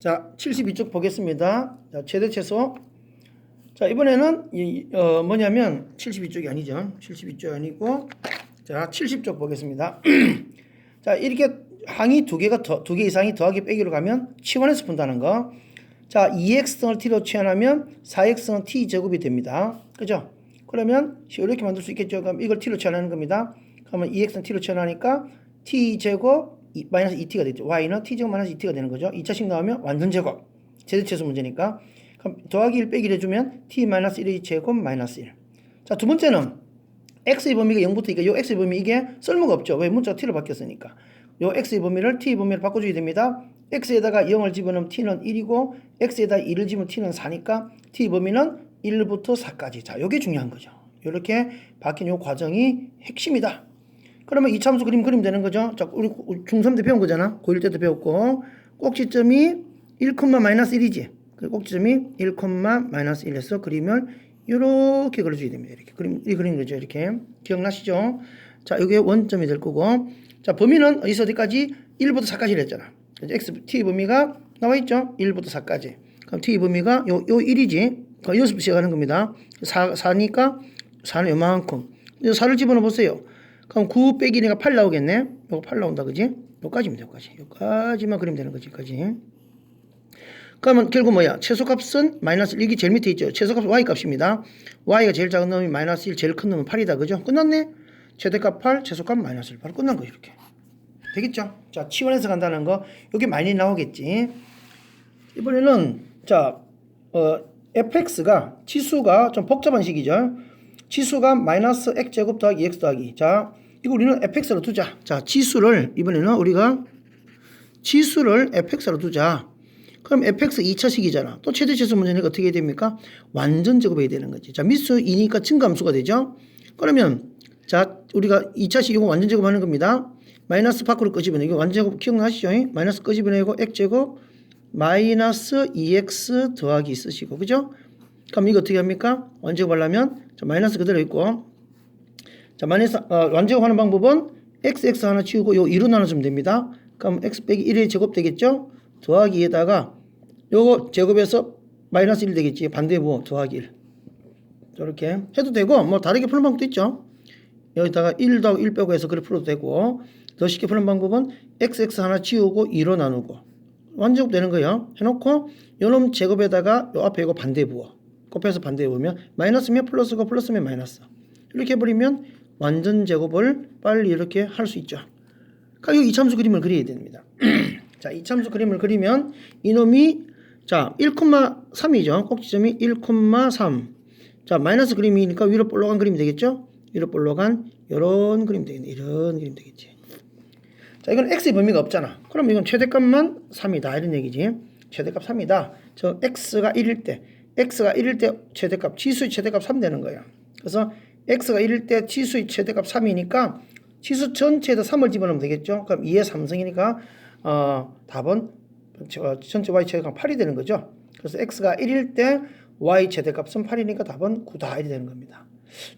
자, 72쪽 보겠습니다. 자, 최대 최소. 자, 이번에는 뭐냐면 72쪽이 아니죠. 72쪽이 아니고 자, 70쪽 보겠습니다. 자, 이렇게 항이 두 개 이상이 더하기 빼기로 가면 치환해서 푼다는 거. 자, 2x등을 t로 치환하면 4x는 t제곱이 됩니다. 그죠? 그러면 이렇게 만들 수 있겠죠. 그럼 이걸 t로 치환하는 겁니다. 그러면 2x는 t로 치환하니까 t제곱 마이너스 2t가 되죠. y는 t제곱 마이너스 2t가 되는 거죠. 2차식 나오면 완전 제곱. 제곱최소 문제니까. 그럼 더하기 1 빼기를 해주면 t 마이너스 1의 제곱 마이너스 1. 자, 두 번째는 x의 범위가 0부터 이게 요 x의 범위 이게 쓸모가 없죠. 왜? 문자가 t로 바뀌었으니까. 요 x의 범위를 t의 범위로 바꿔줘야 됩니다. x에다가 0을 집어넣으면 t는 1이고 x에다 2를 집으면 t는 4니까 t의 범위는 1부터 4까지. 자, 요게 중요한 거죠. 요렇게 바뀐 요 과정이 핵심이다. 그러면 이차함수 그리면 되는 거죠. 자, 우리 중3 때 배운 거잖아. 고1 때도 배웠고 꼭지점이 1, 마이너스 1이지. 꼭지점이 1, 마이너스 1에서 그림을 이렇게 그려줘야 됩니다. 이렇게 그리는 거죠. 이렇게 기억나시죠? 자, 이게 원점이 될 거고, 자, 범위는 어디서 어디까지? 1부터 4까지를 했잖아. x t 범위가 나와 있죠. 1부터 4까지. 그럼 t 범위가 요 1이지. 여기서 시작하는 겁니다. 4니까 4는 요만큼. 4를 집어넣어 보세요. 그럼 9 빼기 내가 8 나오겠네. 요거 8 나온다, 그지? 요까지입니다, 요까지. 요까지만 그리면 되는 거지, 여기까지. 그러면 결국 뭐야? 최소값은 마이너스 1, 여기 제일 밑에 있죠. 최소값 y 값입니다. y가 제일 작은 놈이 마이너스 1, 제일 큰 놈은 8이다, 그죠? 끝났네? 최대값 8, 최소값 마이너스 1. 바로 끝난 거예요, 이렇게. 되겠죠? 자, 치환해서 간다는 거, 여기 많이 나오겠지. 이번에는, 자, fx가, 지수가 좀 복잡한 식이죠. 지수가 마이너스 x제곱 더하기 x 더하기. 자, 이거 우리는 fx로 두자. 자, 지수를 이번에는 우리가 지수를 fx로 두자. 그럼 fx 2차식이잖아. 또 최대최소 문제니까 어떻게 해야 됩니까? 완전 제곱해야 되는 거지. 자, 미수 2니까 증가함수가 되죠. 그러면 자, 우리가 2차식 이거 완전 제곱하는 겁니다. 마이너스 밖으로 끄집어내. 이거 완전 제곱 기억나시죠? 마이너스 끄집어내고 x제곱 마이너스 2x 더하기 쓰시고, 그죠? 그럼 이거 어떻게 합니까? 완제곱하려면 자, 마이너스 그대로 있고, 자, 마이너스 완제곱하는 방법은 x 하나 치우고 요 2로 나눠주면 됩니다. 그럼 x 빼기 1의 제곱 되겠죠? 더하기 2에다가 요거 제곱해서 마이너스 1 되겠지. 반대부 더하기 1. 이렇게 해도 되고, 뭐 다르게 푸는 방법도 있죠. 여기다가 1 더하기 1 빼고 해서 그렇게 풀어도 되고, 더 쉽게 푸는 방법은 x 하나 치우고 2로 나누고 완제곱 되는 거예요. 해놓고 요놈 제곱에다가 요 앞에 이거 반대부어 곱해서 반대부으면 마이너스면 플러스고 플러스면 마이너스. 이렇게 해버리면 완전 제곱을 빨리 이렇게 할 수 있죠. 그러니까 이 이차함수 그림을 그려야 됩니다. 자, 이차함수 그림을 그리면 이놈이 자 1,3이죠. 꼭지점이 1,3. 자, 마이너스 그림이니까 위로 볼록한 그림이 되겠죠. 위로 볼록한 이런 그림 되겠네. 이런 그림 되겠지. 자, 이건 x의 범위가 없잖아. 그럼 이건 최대값만 3이다 이런 얘기지. 최대값 3이다. 저 x가 1일 때 최대값, 지수의 최대값 3 되는 거예요. 그래서 x가 1일 때 지수의 최대값 3이니까 지수 전체에다 3을 집어넣으면 되겠죠. 그럼 2의 3승이니까 답은 전체 y 최대값 8이 되는 거죠. 그래서 x가 1일 때 y 최대값은 8이니까 답은 9다 이렇게 되는 겁니다.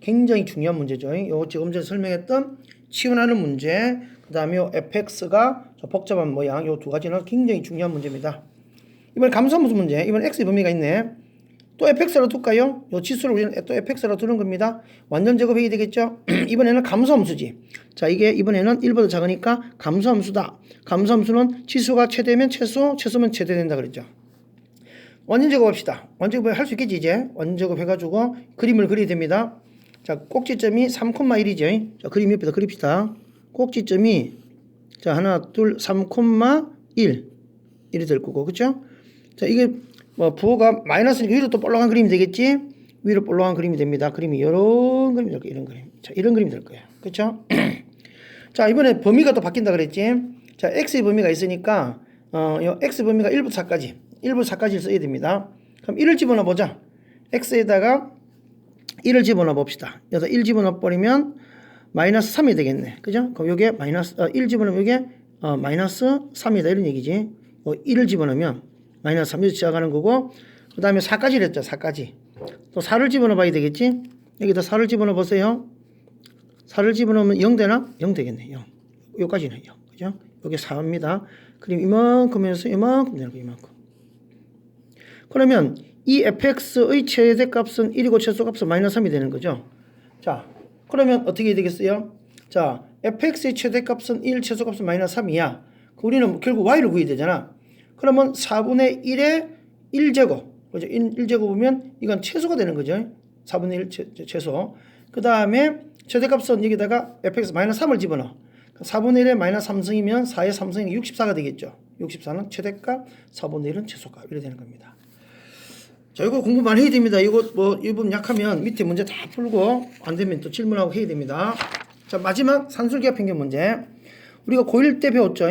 굉장히 중요한 문제죠. 요 지금 전에 설명했던 치환하는 문제, 그 다음에 fx가 복잡한 모양, 요 두 가지는 굉장히 중요한 문제입니다. 이번에 감소함수 문제, 이번에 x의 범위가 있네. 또 fx로 둘까요? 요 지수를 우리는 또 fx로 두는 겁니다. 완전 제곱해야 되겠죠? 이번에는 감소함수지. 자, 이게 이번에는 1보다 작으니까 감소함수다. 감소함수는 지수가 최대면 최소, 최소면 최대된다 그랬죠. 완전 제곱합시다. 완전 제곱 할 수 있겠지, 이제. 완전 제곱 해가지고 그림을 그려야 됩니다. 자, 꼭지점이 3,1이죠. 자, 그림 옆에다 그립시다. 꼭지점이 자, 하나, 둘, 3,1 이리 될 거고, 그쵸? 자, 이게 뭐 부호가 마이너스니까 위로 또 볼록한 그림이 되겠지? 위로 볼록한 그림이 됩니다. 그림이 이런 그림이 될 거예요. 이런 그림. 자, 이런 그림이 될 거예요. 그쵸? 자, 이번에 범위가 또 바뀐다 그랬지? 자, x의 범위가 있으니까 요 x 범위가 1부터 4까지 1부터 4까지를 써야 됩니다. 그럼 1을 집어넣어 보자. x에다가 1을 집어넣어 봅시다. 여기서 1 집어넣어 버리면 마이너스 3이 되겠네. 그죠? 그럼 요게 마이너스 1 집어넣으면 요게 마이너스 3이다 이런 얘기지. 1을 집어넣으면 마이너스 3에서 시작하는 거고, 그 다음에 4까지를 했죠. 4까지. 또 4를 집어넣어 봐야 되겠지? 여기다 4를 집어넣어 보세요. 4를 집어넣으면 0 되나? 0 되겠네. 0. 여기까지는 0. 그죠? 여기 4입니다. 그럼 이만큼 해서 이만큼 되는 거예요. 이만큼. 그러면 이 fx의 최대값은 1이고 최소값은 마이너스 3이 되는 거죠. 자, 그러면 어떻게 되겠어요? 자, fx의 최대값은 1, 최소값은 마이너스 3이야. 우리는 결국 y를 구해야 되잖아. 그러면 4분의 1의 1제곱. 그죠? 1제곱이면 이건 최소가 되는 거죠. 4분의 1 최소. 그 다음에 최대값은 여기다가 fx 마이너스 3을 집어넣어. 4분의 1의 마이너스 3승이면 4의 3승이 64가 되겠죠. 64는 최대값, 4분의 1은 최소값. 이렇게 되는 겁니다. 자, 이거 공부 많이 해야 됩니다. 이거 뭐, 이 부분 약하면 밑에 문제 다 풀고, 안 되면 또 질문하고 해야 됩니다. 자, 마지막 산술기하 평균 문제. 우리가 고1 때 배웠죠.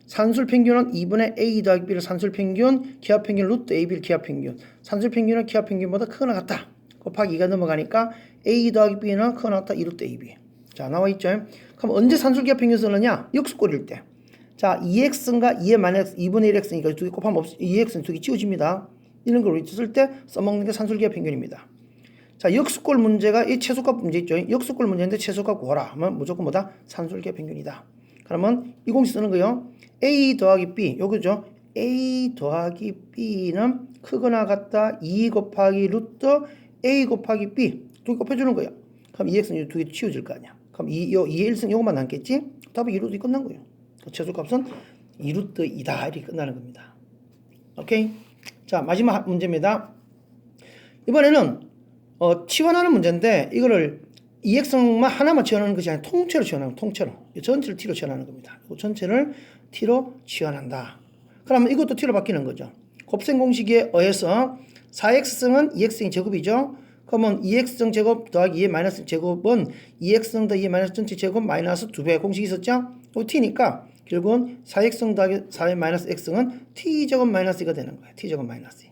산술 평균은 2분의 a 더하기 b를 산술 평균, 기하 평균 루트 ab를 기하 평균. 산술 평균은 기하 평균보다 크거나 같다. 곱하기 2가 넘어가니까 a 더하기 b는 크거나 같다. 2 루트 ab. 자, 나와 있죠. 그럼 언제 산술기하 평균 쓰느냐? 역수꼴일 때. 자, 2x가 2의 마이너스 2분의 1x니까 두 개 곱하면 2x는 두 개 지워집니다. 이런 걸 쓸 때 써먹는 게 산술기하 평균입니다. 자, 역수꼴 문제가 이 최소값 문제 있죠. 역수꼴 문제인데 최소값 구하라 하면 무조건 뭐다? 산술기하 평균이다. 그러면 이 공식 쓰는 거요. a 더하기 b 요거죠. a 더하기 b는 크거나 같다. 2 곱하기 루트 a 곱하기 b 두 개 곱해주는 거야. 그럼 2x는 두 개 치워질 거 아니야. 그럼 2의 1승 요것만 남겠지? 답이 2루트 끝난 거예요. 최소값은 2루트 2다 이렇게 끝나는 겁니다. 오케이? 자, 마지막 문제입니다. 이번에는 치환하는 문제인데 이거를 2x만 하나만 치환하는 것이 아니라 통째로 치환하는 통째로. 전체를 t로 치환하는 겁니다. 전체를 t로 치환한다. 그러면 이것도 t로 바뀌는 거죠. 곱셈 공식에 의해서 4x승은 2x승 제곱이죠. 그러면 2x승 제곱 더하기 2의 마이너스 제곱은 2x승 더하기 2의 마이너스 전체 제곱 마이너스 2배 공식이 있었죠. 이 t니까 결국은 4x승 더하기 4의 마이너스 x승은 t제곱 마이너스 2가 되는 거예요. t제곱 마이너스 2.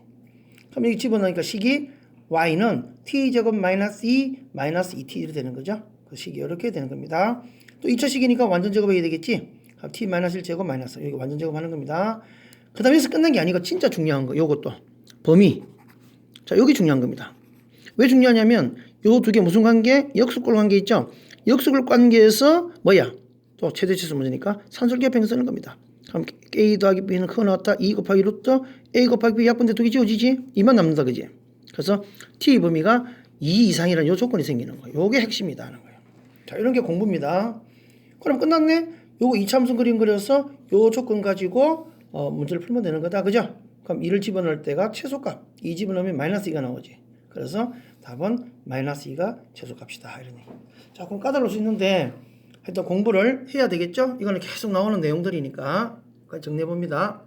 그럼 여기 집어넣으니까 식이 y는 t제곱 마이너스 2 마이너스 2t로 되는 거죠. 그 식이 이렇게 되는 겁니다. 또 2차 식이니까 완전 제곱해야 되겠지. 그럼 t 마이너스 1제곱 마이너스 여기 완전 제곱하는 겁니다. 그 다음에 여기서 끝난 게 아니고 진짜 중요한 거 요것도 범위. 자, 여기 중요한 겁니다. 왜 중요하냐면 요 두 개 무슨 관계? 역수꼴 관계 있죠. 역수꼴 관계에서 뭐야? 또 최대치수 문제니까 산술기하 평균 쓰는 겁니다. 그럼 a 더하기 b는 크거 나왔다. 2 곱하기 루트 a 곱하기 b 약분돼 두 개 지워지지? 2만 남는다 그지? 그래서 t 범위가 2 이상이라는 요 조건이 생기는 거예요. 요게 핵심이다 하는 거예요. 자, 이런 게 공부입니다. 그럼 끝났네? 요거 이참수 그림 그려서 요 조건 가지고 문제를 풀면 되는 거다. 그죠? 그럼 2를 집어넣을 때가 최소값. 2 집어넣으면 마이너스 2가 나오지. 그래서 답은 마이너스 2가 최소값이다. 이런 얘기. 자, 그럼 까다로울 수 있는데 하여튼 공부를 해야 되겠죠? 이거는 계속 나오는 내용들이니까 정리해 봅니다.